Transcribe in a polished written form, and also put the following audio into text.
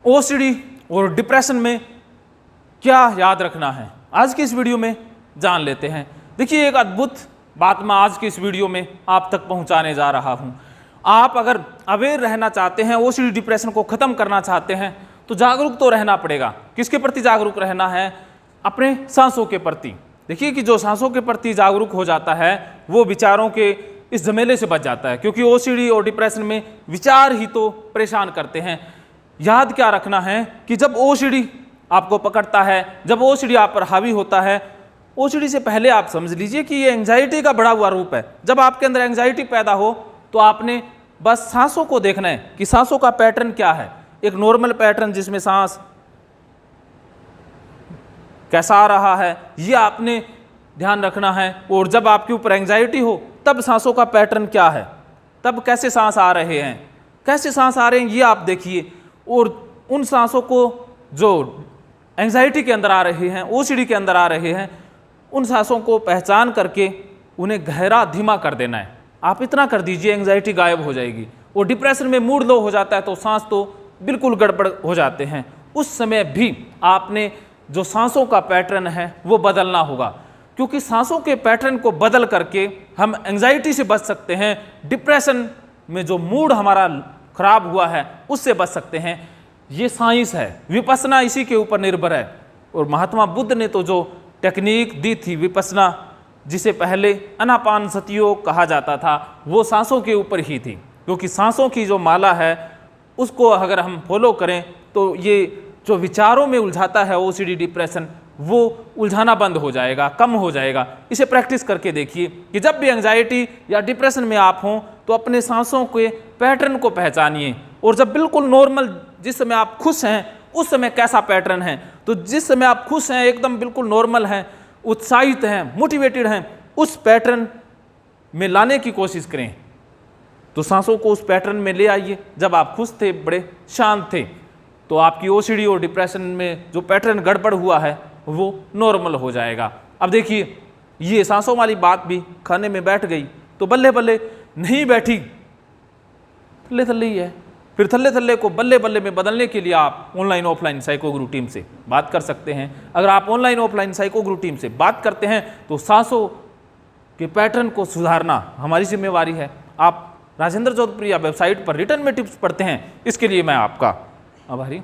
OCD और depression में क्या याद रखना है, आज की इस वीडियो में जान लेते हैं। देखिए, एक अद्भुत बात मैं आज की इस वीडियो में आप तक पहुंचाने जा रहा हूं। आप अगर अवेयर रहना चाहते हैं, ओसीडी डिप्रेशन को खत्म करना चाहते हैं, तो जागरूक तो रहना पड़ेगा। किसके प्रति जागरूक रहना है? अपने सांसों के प्रति। देखिए कि जो सांसों के प्रति जागरूक हो जाता है वो विचारों के इस झमेले से बच जाता है, क्योंकि ओसीडी और डिप्रेशन में विचार ही तो परेशान करते हैं। याद क्या रखना है कि जब ओसीडी आपको पकड़ता है, जब ओसीडी आप पर हावी होता है, ओसीडी से पहले आप समझ लीजिए कि ये एंजाइटी का बढ़ा हुआ रूप है। जब आपके अंदर एंजाइटी पैदा हो तो आपने बस सांसों को देखना है कि सांसों का पैटर्न क्या है। एक नॉर्मल पैटर्न जिसमें सांस कैसा आ रहा है, ये आपने ध्यान रखना है। और जब आपके ऊपर एंजाइटी हो तब सांसों का पैटर्न क्या है, तब कैसे सांस आ रहे हैं, कैसे सांस आ रहे हैं, ये आप देखिए। और उन सांसों को जो एंजाइटी के अंदर आ रहे हैं, ओसीडी के अंदर आ रहे हैं, उन सांसों को पहचान करके उन्हें गहरा धीमा कर देना है। आप इतना कर दीजिए, एंजाइटी गायब हो जाएगी। और डिप्रेशन में मूड लो हो जाता है तो सांस तो बिल्कुल गड़बड़ हो जाते हैं। उस समय भी आपने जो सांसों का पैटर्न है वो बदलना होगा, क्योंकि सांसों के पैटर्न को बदल करके हम एंजाइटी से बच सकते हैं। डिप्रेशन में जो मूड हमारा खराब हुआ है उससे बच सकते हैं। ये साइंस है, विपස්සना इसी के ऊपर निर्भर है। और महात्मा बुद्ध ने तो जो टेक्निक दी थी विपස්සना, जिसे पहले आनापानसति योग कहा जाता था, वो सांसों के ऊपर ही थी। क्योंकि सांसों की जो माला है उसको अगर हम फॉलो करें तो ये जो विचारों में उलझाता है ओसीडी डिप्रेशन, वो उलझाना बंद हो जाएगा, कम हो जाएगा। इसे प्रैक्टिस करके देखिए कि जब भी एंजाइटी या डिप्रेशन में आप हों तो अपने सांसों के पैटर्न को पहचानिए। और जब बिल्कुल नॉर्मल, जिस समय आप खुश हैं उस समय कैसा पैटर्न है, तो जिस समय आप खुश हैं, एकदम बिल्कुल नॉर्मल हैं, उत्साहित हैं, मोटिवेटेड हैं, उस पैटर्न में लाने की कोशिश करें। तो सांसों को उस पैटर्न में ले आइए। जब आप खुश थे, बड़े शांत थे, तो आपकी ओसीडी और डिप्रेशन में जो पैटर्न गड़बड़ हुआ है वो नॉर्मल हो जाएगा। अब देखिए, ये सांसों वाली बात भी खाने में बैठ गई तो बल्ले बल्ले नहीं बैठी, थल्ले थल्ले ही है। फिर थल्ले थल्ले को बल्ले बल्ले में बदलने के लिए आप ऑनलाइन ऑफलाइन साइको गुरु टीम से बात कर सकते हैं। अगर आप ऑनलाइन ऑफलाइन साइको गुरु टीम से बात करते हैं तो सांसों के पैटर्न को सुधारना हमारी जिम्मेवारी है। आप राजेंद्र जोधपुरिया वेबसाइट पर रिटर्न में टिप्स पढ़ते हैं, इसके लिए मैं आपका आभारी।